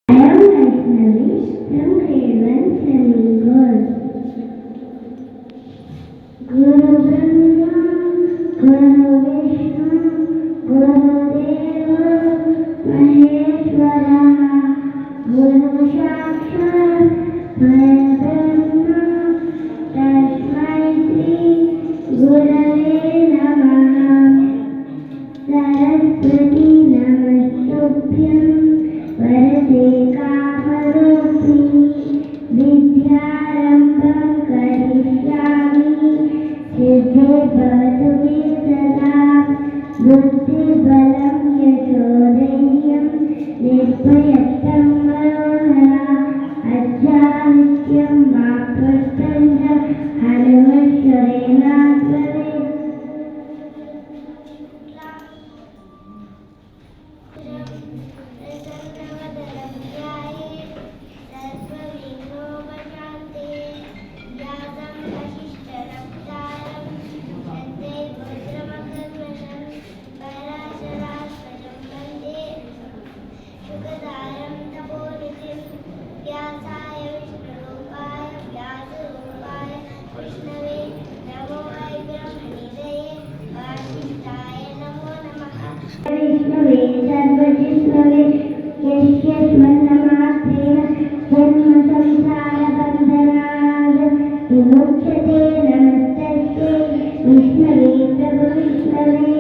I am Vaishnavi from grade 1 semi-girl. Guru Brahma, Guru Vishnu, Guru Deva, Maheshwara, Guru Sakshat, Parabrahma, Tasmai Shri Gurave Namaha. Saraswati Namastubhyam Varade Kamarupini Vidyarambham Karishyami Siddhi Bhavatu Me Sada Buddhi Balam Yashodhairyam Nirbhayattam Manohara Ajjavityam Maprastanja Hanumashwarena Tvare. विष्णवे सर्वजिष्णवे यस्य स्मरणमात्रेण जन्म संसारबन्धनात् विमुच्यते नमस्तस्यै विष्णवे प्रभुविष्णवे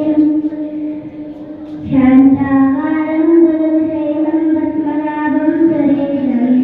शान्ताकारं गुरुशैलं पद्मनाभं सुरेशम्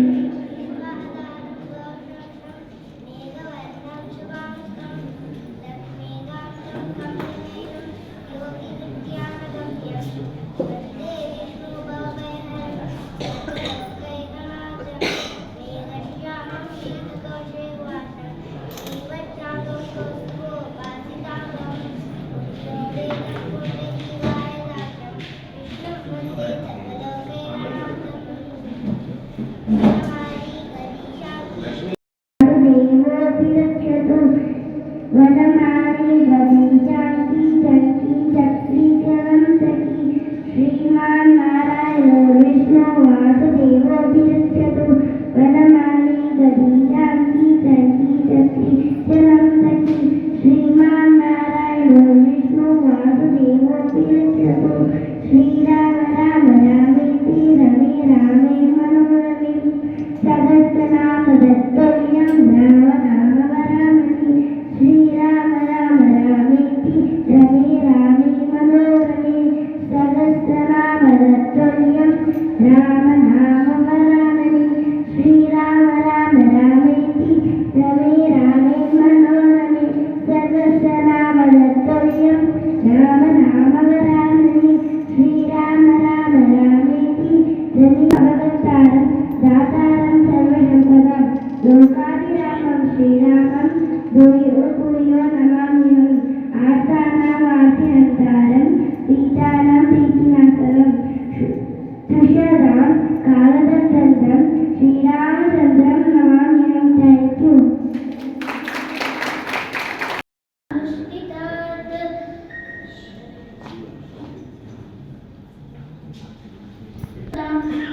वनमाली गतिजाति चक्की चक्री चलंसकी श्रीमान नारायणो विष्णु वासुदेवोऽभिरक्षतु वनमाली गतिजाति चक्की चक्री चलंसकी श्रीमान नारायणो विष्णु वासुदेवोऽभिरक्षतु श्रीराम राम रामेति रमे रामे मनोरमे सहस्रनाम तत्तुल्यं राम नाम वरामि श्रीराम राम रामेति रमे रामे मनोरमे सहस्रनाम तत्तुल्यं राम नाम वरानने श्रीराम राम रामेति रमे रामे मनोरमे सहस्रनाम तत्तुल्यं राम नाम वरानने श्रीराम राम रामेति रमे भगवतारं दातारं सर्वसम्पदां लोकाभिरामं श्रीरामं भूयो भूयो नमाम्यहम् आर्तानामार्तिहन्तारं पीतानां प्रीतिनाशनं तुषारां कालदत्तं श्रीरामचन्द्रं नमाम्यहम्. Thank you.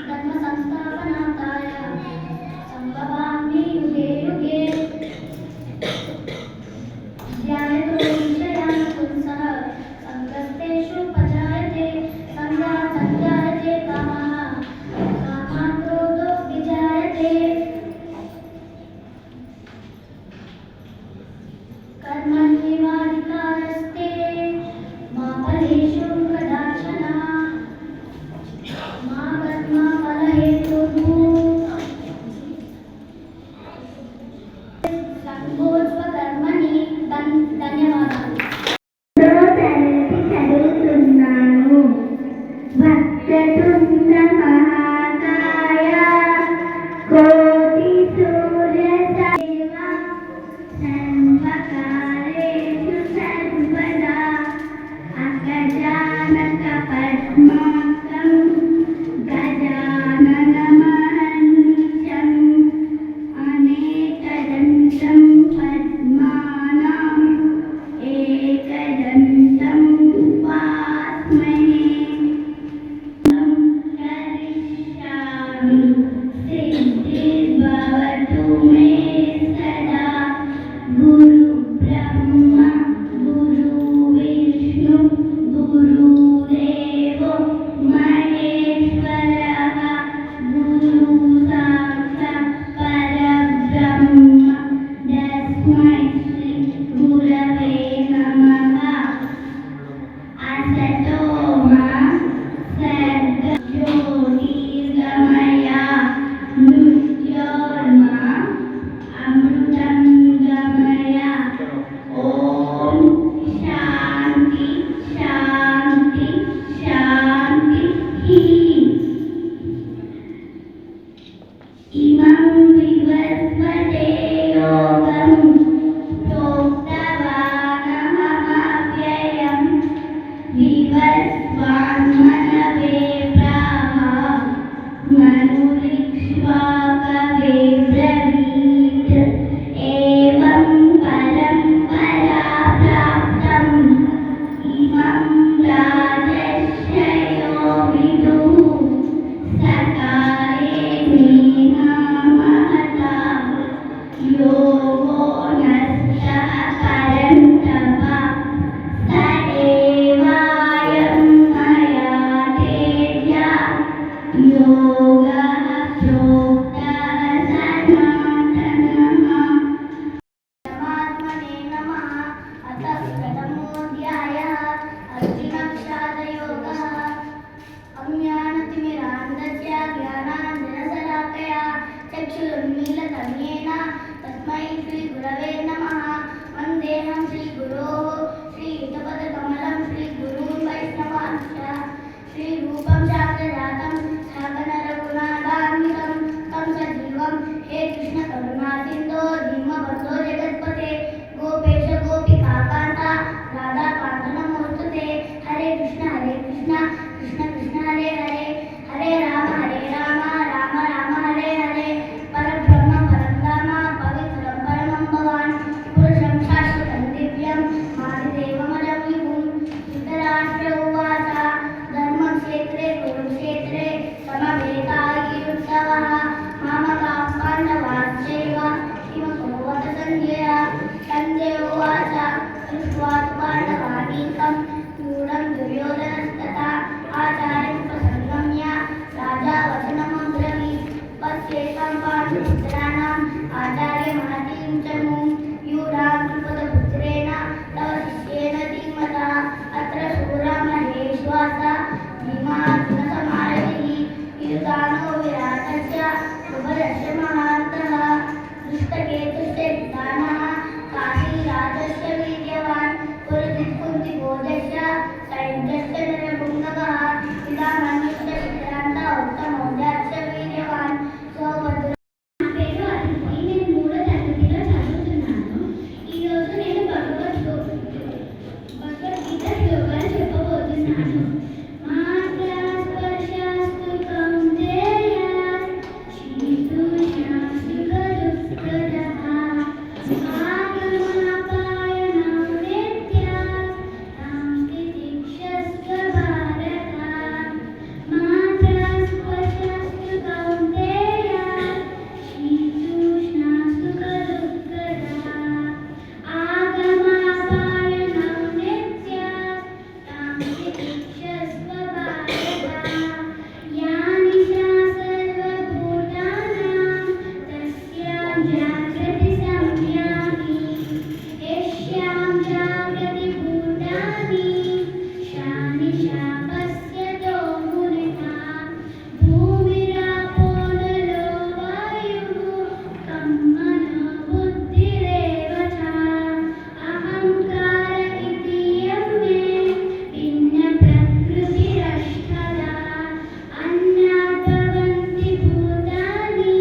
धर्म संस्थापनार्थाय संभवामि युगे युगे ध्यायतो विषयान् पुंसः संगस्तेषु पजायते संगात् संजायते कामः कामात् क्रोधो विजायते कर्मण्येवाधिकारस्ते मा फलेषु कदाचन मा कर्म फलहेतुः సంగోత్వకర్మణి. ధన్యవాదాలు. తరగతి చదువుతున్నాను. వక్రతుండ మహాకాయ కోటి సూర్య సర్వకారేషు సర్వదా అగజానన పద్మాకం గజాననమహర్నిశం అనేకదంతం పద్మానాం ఏకదంతం ఉపాస్మహే కరిష్యామి. दृष्ट्वा कविब्रवीत् एवं परम्परा प्राप्तम् इमं राजर्षयो विदुः सकालेनेन महता योगो नष्टः परन्तप स एवायं मया तेज्या योगः प्रोक्तः सनातनः। परमात्मने नमः। अतः प्रथमोऽध्यायः अर्जुनविषादयोगः। अज्ञानतिमिरान्धस्य ज्ञानाञ्जनशलाकया चक्षुरुन्मीलितं येन तस्मै श्रीगुरवे नमः। वन्देऽहं श्रीगुरोः श्रीयुतपदकमलं श्रीगुरून् वैष्णवांश्च श्रीरूपं शास्त्रजातं शाकनरघुनाथान्वितं तं सजीवं हे कृष्णकरुणासिन्धो दीनबन्धो जगत्पते गोपेश गोपिकान्ता राधाकान्त नमोस्तुते। हरे कृष्ण कृष्ण कृष्ण हरे हरे हरे राम राम राम हरे हरे। परब्रह्म परधाम पवित्रं परमं भवान् पुरुषं शाश्वतं दिव्यं मादिदेवमजं विभुं। धृतराष्ट्र उवाच धर्मक्षेत्रे कुरुक्षेत्रे समवेतायुत्सवः मामकाः पाण्डवाश्चैव किम कुर्वत सञ्जय। सञ्जय उवाच दृष्ट्वा तु पाण्डवानीकं क्रूरं दुर्योधनस्तथा आचार्योपसंगम्य राजा वचनमब्रवीत् पश्येतां पाण्डुपुत्राणाम् आचार्यमहतीं च मूं यूढां द्रुपदपुत्रेण तव शिष्येन धीमता अत्र शूरा महेश्वास भीमार्जुनसमारथिः युधानो विराटस्य द्रुपदस्य महान्तः दुष्टकेतुश्च विधानः काशीराजस्य वीर्यवान् पुरजित्कुन्तिभोजस्य सैन्यस्य नरपुङ्गवः पितामहश्च विक्रान्त उत्तमौजास्य वीर्यवान् सौभद्र। నా పేరు అదితి. నేను 3వ తరగతిలో చదువుతున్నాను. ఈరోజు నేను భగవద్గీత శ్లోకాలు చెప్పబోతున్నాను. మాత్రాస్పర్శాస్తు కౌంతేయ శీతోష్ణాస్తు కరుత్కరః ఆగమనాపాయనో నిత్యాః తాం తితిక్షస్వ భారత. మాత్రాస్పర్శాస్తు కౌంతేయ శీతోష్ణాస్తు కరుత్కరః ఆగమనాపాయనో నిత్యాః తాం తితిక్షస్వ భారత. యాని చ సర్వభూతానాం తస్యాం జాగ్రతి సంజ్ఞాని యస్యాం జాగ్రతి భూతాని శాని శా పశ్యతో మునిః. భూమిరాపో నలో వాయుః కం మనో బుద్ధిరేవ చ. అహంకార ఇతియం మే భిన్న ప్రకృతిరష్టదా. అన్నాద్ భవంతి భూతాని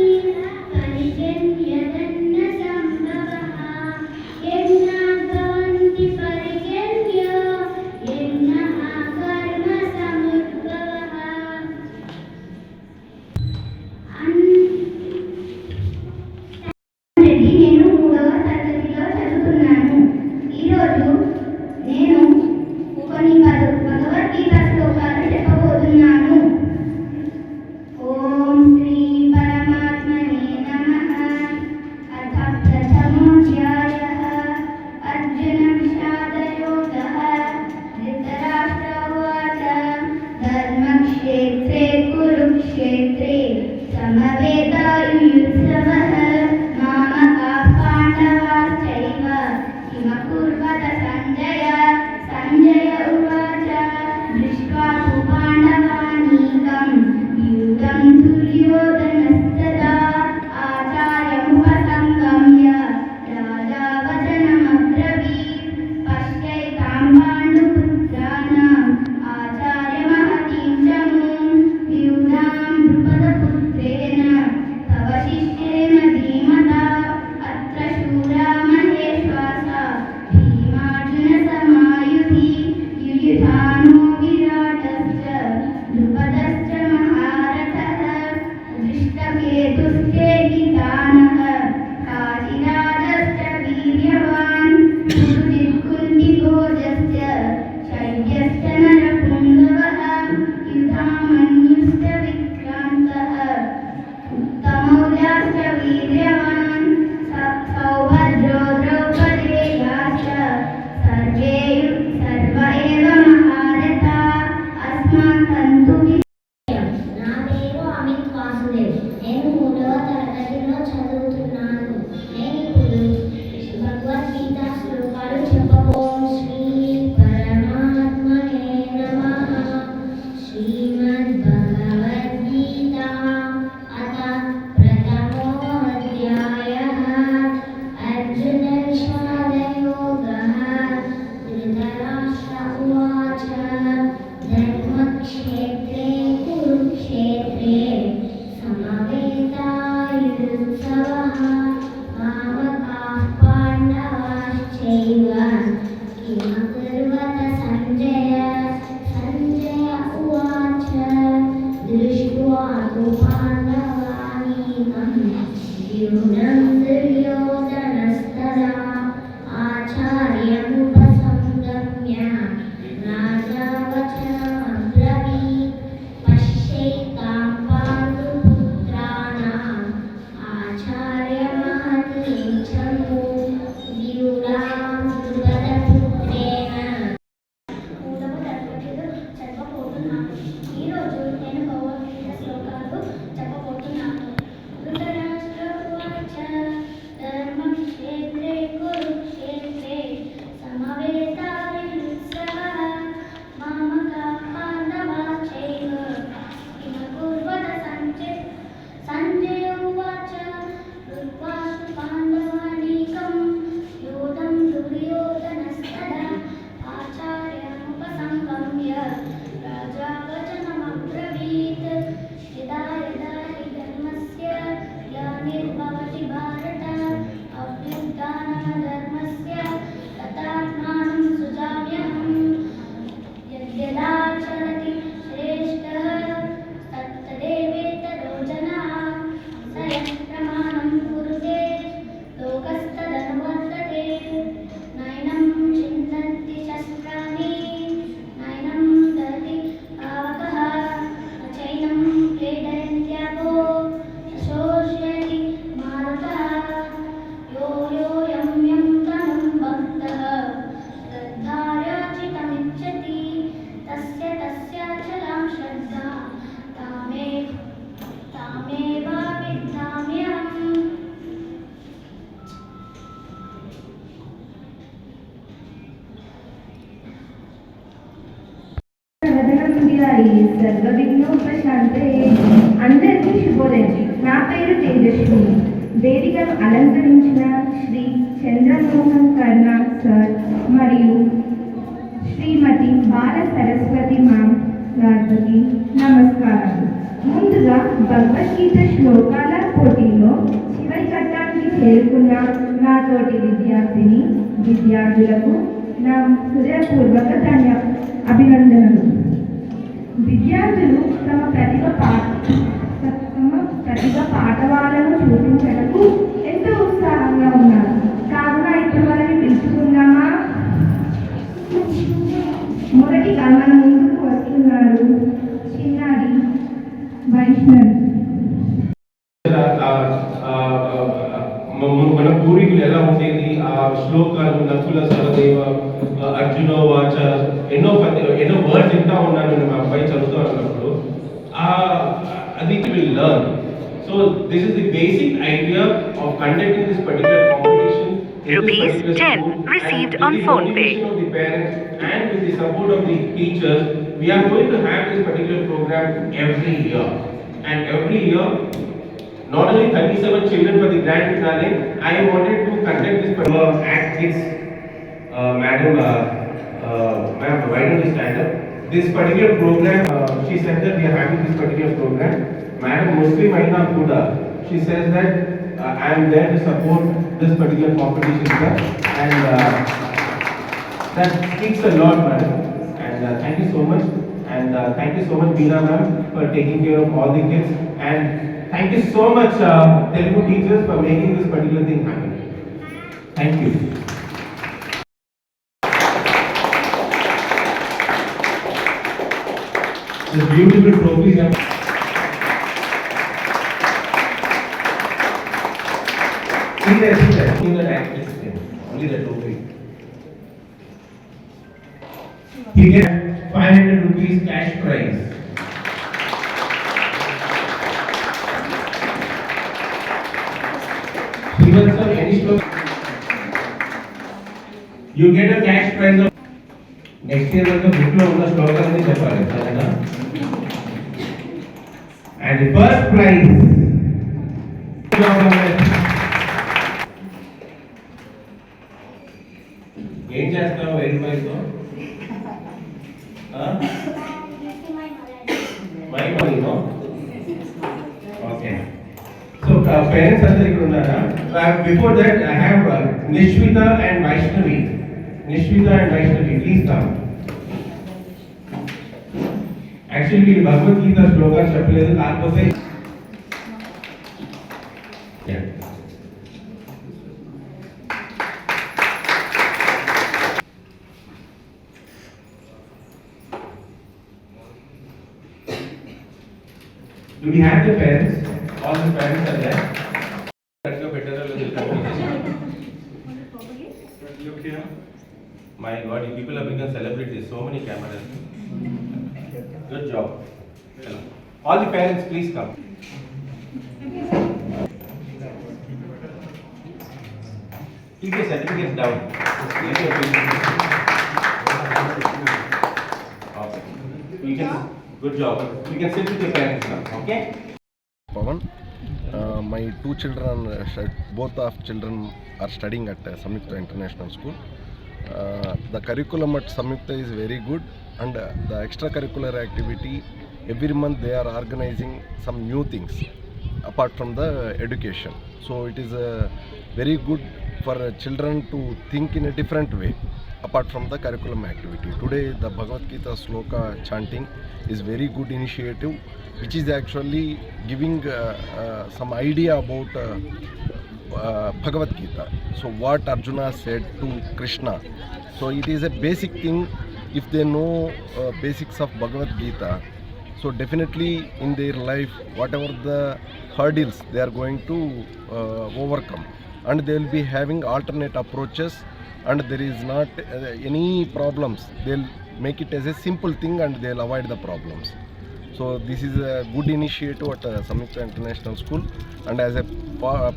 పరిజన్యదన్న సంభవః. యజ్ఞాద్ భవంతి పరిజన్యో యజ్ఞః కర్మ సముద్భవః. నేను 3వ తరగతిలో చదువుతున్నాను. ఈరోజు నేను కొన్ని భగవద్గీత శ్లోకాలు చెప్పబోతున్నాను. ఓం శ్రీ పరమాత్మనే నమః. అథ ప్రథమోऽధ్యాయः అర్జున విషాదయోగः. ధృతరాష్ట్ర ఉవాచ ధర్మక్షేత్రే కురుక్షేత్రే సమవేతాయుత్సవः మామకాः పాండవాశ్చైవ కిమ కుర్వత సంజయ. సంజయ ఉవాచ దృష్ట్వా తు పాండవాनीकं यूढं दुर्योधनस्तदा आचार्यमुपसंगम्य राजा वचनमब्रवीत् पश्यैतां पाण्डुपुत्राणाम् आचार्यमहतीं च मूं यूढां द्रुपदपुत्रेण केतुस्ते दानः काशिराजश्च वीर्यवान् कुरुदिक्कुन्तिभोजश्च शल्यश्च नरपुङ्गवः युधामन्युश्च विक्रान्तः उत्तमौजाश्च वीर्यवान् सौभद्रो द्रौपदेयाश्च सर्व एव महारथा अस्मान् सन्तु నా పేరు అమిత్ వాసుదేవ్. నేను 3వ తరగతిలో చదువుతున్నాను. నేను ఇప్పుడు భగవద్గీత శ్లోకాలు చెప్పబోను. శ్రీ పరమాత్మనే నమః. శ్రీమద్భగవద్గీత అథ ప్రథమోऽధ్యాయः. అర్జున విషాదయోగः. ధృతరాష్ట్ర ఉవాచ ధర్మక్షేత్రే కురుక్షేత్రే సమవేతాయుత్సవః మామకాః పాండవాశ్చైవ కిమకుర్వత సంజయ. సంజయ ఉవాచ దృష్ట్వా తు పాండవానీకం వ్యూఢం దుర్యోధనస్తదా ఆచార్యముపసంగమ్య రాజా వచనమబ్రవీత్. పశ్యైతాం పాండుపుత్రాణాం ఆచార్యమహతీం చమూ వ్యూఢాం ద్రుపదపుత్రేణ. 3వ తరగతిలో చదవబోతున్నాను. ఈరోజు నేను భగవద్గీత శ్లోకాలు చెప్పబోతున్నాను. ధృతరాష్ట్ర ఉవాచ ధర్మక్షేత్రే కురుక్షేత్రే సమవేతాయుత్సవః మామకాః పాండవాశ్చైవ కిమకుర్వత సంజయ. సంజయ ఉవాచ కృత్వా తు పాండవానీకం వ్యూఢం దుర్యోధనస్తదా ఆచార్యముపసంగమ్య రాజా వచనమబ్రవీత్. యదా యదా హి ధర్మస్య గ్లానిర్భవతి భారత అభ్యుత్థానమధర్మస్య తదాత్మానం సృజామ్యహం. యద్యదాచరతి శ్రేష్ఠः తత్తదేవేతరో జనాः. స యః ప్రమాణం కురుతే లోకస్తదనువర్తతే. నైనం ఛిन्दन्ति శస్త్రాణి నైనం దహతి పావకः నచైనం క్లేదయంత్యాపో శోష్యతి మారుతः. यो योऽयं यं तनुं भक्तः श्रद्धायाचितमिच्छति तस्य तस्याचलां श्रद्धा तामेवाभिधाम्यहम्. సర్వవిఘ్నోపశాంతే. అందరికీ శుభోదయం. నా పేరు తేజస్విని. వేదికను అలంకరించిన శ్రీ చంద్రమోహన్ కర్ణ సార్ మరియు శ్రీమతి బాల సరస్వతి మ్యామ్ గారికి నమస్కారాలు. ముందుగా భగవద్గీత శ్లోకాల పోటీలో చివరి ఘట్టానికి చేరుకున్న నా తోటి విద్యార్థులకు నా హృదయపూర్వక అభినందనలు. విద్యార్థులు తమ ప్రతిభ పాఠవాలను చూపించటకు ఎంతో ఉత్సాహంగా ఉన్నారు. కావున ఇప్పుడు వారిని పిలుచుకుందామా? మొదటిగా మన ముందుకు వస్తున్నారు చిన్నారి వైష్ణవి. మన పూర్వీకులు ఎలా ఉండేది, ఆ శ్లోకాలు నకుల సహదేవ అర్జున వాచ ఎన్నో వర్డ్స్ వింటా ఉన్నాను నేను. మా అబ్బాయి చదువుతూ ఉన్నప్పుడు అది will learn. So this is the basic idea of conducting this particular competition. Rupees 10 received on phone pay. With the motivation of the parents and with the support of the teachers, we are going to have this particular program every year. And every year, not only 37 children for the grand finale, I wanted to conduct this at kids. Madam, ma'am, why don't you stand up? This particular program, she said that we are having this particular program. Madam Muslim Aina Kuda, she says that I am there to support this particular competition, sir, and that speaks a lot, madam. And thank you so much, and thank you so much, Beena ma'am, for taking care of all the kids. And thank Thank you so much, Telugu teachers, for making this particular thing happen. Thank you. The beautiful trophies have. See that, only the only the trophy. He gets 500 rupees cash prize. Even sir, any slogan, you get a cash prize of next year when the book lo unna slogan ni cheppali sarena. And the first prize. ఏం చేస్తావు వెరిఫైతో? My మనీనో? Okay. So parents అందరూ ఇక్కడ ఉన్నారా? Before that I have Nishwita and Vaishnavi. Nishwita and Vaishnavi, please come. Actually we Bhagavad Gita slogan చెప్పలేదు కాకపోతే Do we have the parents? All the parents are there. My God, you people have become celebrities. So many cameras. Good job. Hello. All the parents, please come. Keep your certificates down. Okay. You can. Good job. You can sit with your parents now. Okay. Pavan, my two children, both of children are studying at Samyukta International School. The curriculum at Samyukta is very good, and the extracurricular activity, every month they are organizing some new things apart from the education. So it is very good for children to think in a different way apart from the curriculum activity. Today the Bhagavad Gita sloka chanting is very good initiative, which is actually giving some idea about Bhagavad Gita. So what Arjuna said to Krishna. So it is a basic thing. If they know basics of Bhagavad Gita, so definitely in their life whatever the hurdles they are going to overcome, and they will be having alternate approaches, and there is not any problems. They'll make it as a simple thing and they'll avoid the problems. So this is a good initiative at Samyukta International School, and as a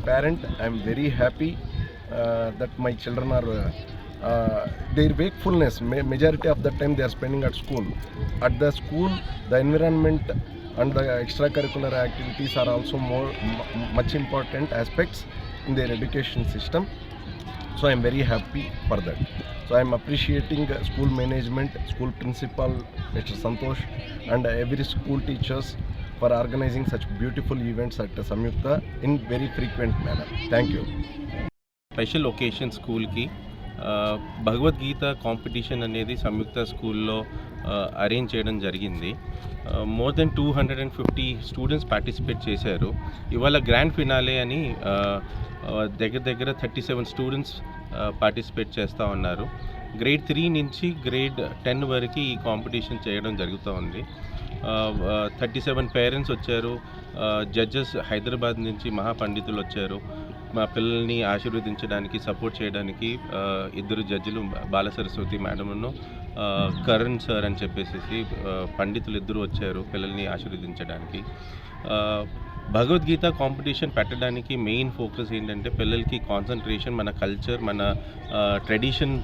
parent I am very happy that my children are their wakefulness, majority of the time they are spending at school. At the school, the environment and the extracurricular activities are also much important aspects in their education system. So I am very happy for that. So I am appreciating school management, school principal Mr. Santosh, and every school teachers for organizing such beautiful events at Samyukta in very frequent manner. Thank you. Special occasion స్కూల్కి Bhagavad Gita competition అనేది సంయుక్త స్కూల్లో arrange చేయడం జరిగింది. More than 250 students participate చేశారు. ఇవాళ grand finale అని దగ్గర 37 students participate చేస్తూ ఉన్నారు. గ్రేడ్ 3 నుంచి గ్రేడ్ 10 వరకు ఈ కాంపిటీషన్ చేయడం జరుగుతూ ఉంది. 37 పేరెంట్స్ వచ్చారు. జడ్జెస్ హైదరాబాద్ నుంచి మహాపండితులు వచ్చారు. మా పిల్లల్ని ఆశీర్వదించడానికి, సపోర్ట్ చేయడానికి 2 జడ్జిలు, బాలసరస్వతి మేడమ్ను కరణ్ సార్ అని చెప్పేసి పండితులు 2 వచ్చారు పిల్లల్ని ఆశీర్వదించడానికి. భగవద్గీత కాంపిటీషన్ పెట్టడానికి మెయిన్ ఫోకస్ ఏంటంటే పిల్లలకి కాన్సన్ట్రేషన్, మన కల్చర్, మన ట్రెడిషన్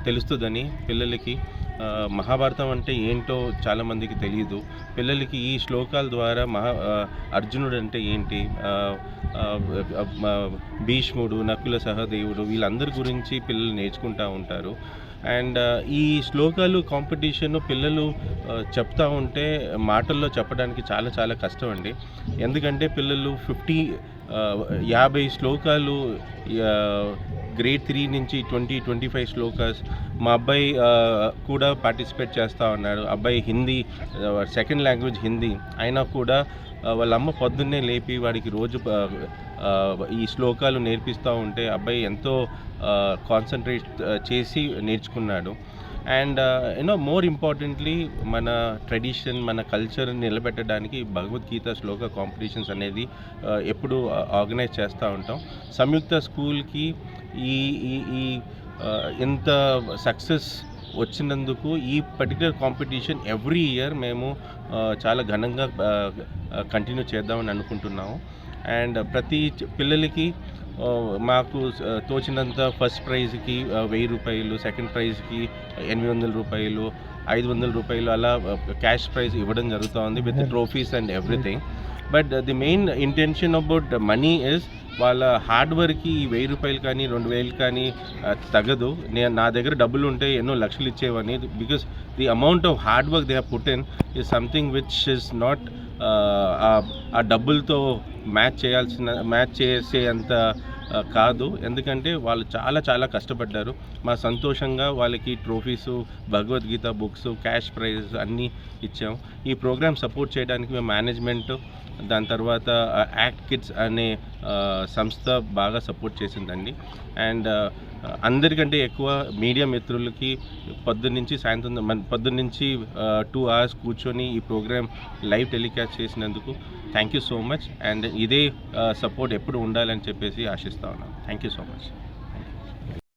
తెలుస్తుందని. పిల్లలకి మహాభారతం అంటే ఏంటో చాలామందికి తెలియదు. పిల్లలకి ఈ శ్లోకాల ద్వారా అర్జునుడు అంటే ఏంటి, భీష్ముడు, నకుల సహదేవుడు, వీళ్ళందరి గురించి పిల్లలు నేర్చుకుంటూ ఉంటారు. అండ్ ఈ శ్లోకాలు కాంపిటీషన్ పిల్లలు చెప్తా ఉంటే మాటల్లో చెప్పడానికి చాలా కష్టం అండి. ఎందుకంటే పిల్లలు 50 శ్లోకాలు గ్రేడ్ 3 నుంచి 20-25 శ్లోకాస్. మా అబ్బాయి కూడా పార్టిసిపేట్ చేస్తూ ఉన్నాడు. అబ్బాయి హిందీ సెకండ్ లాంగ్వేజ్ హిందీ అయినా కూడా వాళ్ళ అమ్మ పొద్దున్నే లేపి వాడికి రోజు ఈ శ్లోకాలు నేర్పిస్తూ ఉంటే అబ్బాయి ఎంతో కాన్సన్ట్రేట్ చేసి నేర్చుకున్నాడు. అండ్ మోర్ ఇంపార్టెంట్లీ మన ట్రెడిషన్, మన కల్చర్ని నిలబెట్టడానికి భగవద్గీత శ్లోక కాంపిటీషన్స్ అనేది ఎప్పుడు ఆర్గనైజ్ చేస్తూ ఉంటాం. సంయుక్త స్కూల్కి ఈ ఈ ఇంత సక్సెస్ వచ్చినందుకు ఈ పర్టికులర్ కాంపిటీషన్ ఎవ్రీ ఇయర్ మేము చాలా ఘనంగా కంటిన్యూ చేద్దామని అనుకుంటున్నాము. అండ్ ప్రతి పిల్లలకి మాకు తోచినంత ఫస్ట్ ప్రైజ్కి 1000 రూపాయలు, సెకండ్ ప్రైజ్కి 800 రూపాయలు, 500 రూపాయలు అలా క్యాష్ ప్రైజ్ ఇవ్వడం జరుగుతుంది with trophies and everything. But the main intention about money is వాళ్ళ హార్డ్ వర్క్కి 1000 రూపాయలు కానీ 2000 కానీ తగదు. నా దగ్గర డబ్బులు ఉంటే ఎన్నో లక్షలు ఇచ్చేవని, because the amount of hard work they have put in is something which is not ఆ డబ్బులతో మ్యాచ్ చేసే అంత కాదు. ఎందుకంటే వాళ్ళు చాలా కష్టపడ్డారు. మా సంతోషంగా వాళ్ళకి ట్రోఫీసు, భగవద్గీత బుక్స్, క్యాష్ ప్రైజ్ అన్నీ ఇచ్చాం. ఈ ప్రోగ్రామ్ సపోర్ట్ చేయడానికి మేము మేనేజ్మెంట్, దాని తర్వాత యాక్ట్ కిడ్స్ అనే సంస్థ బాగా సపోర్ట్ చేసిందండి. అండ్ అందరికంటే ఎక్కువ మీడియా మిత్రులకి పొద్దున్నుంచి 2 hours కూర్చొని ఈ ప్రోగ్రామ్ లైవ్ టెలికాస్ట్ చేసినందుకు thank you so much. And ఇదే సపోర్ట్ ఎప్పుడు ఉండాలని చెప్పేసి ఆశిస్తా ఉన్నాను. Thank you so much.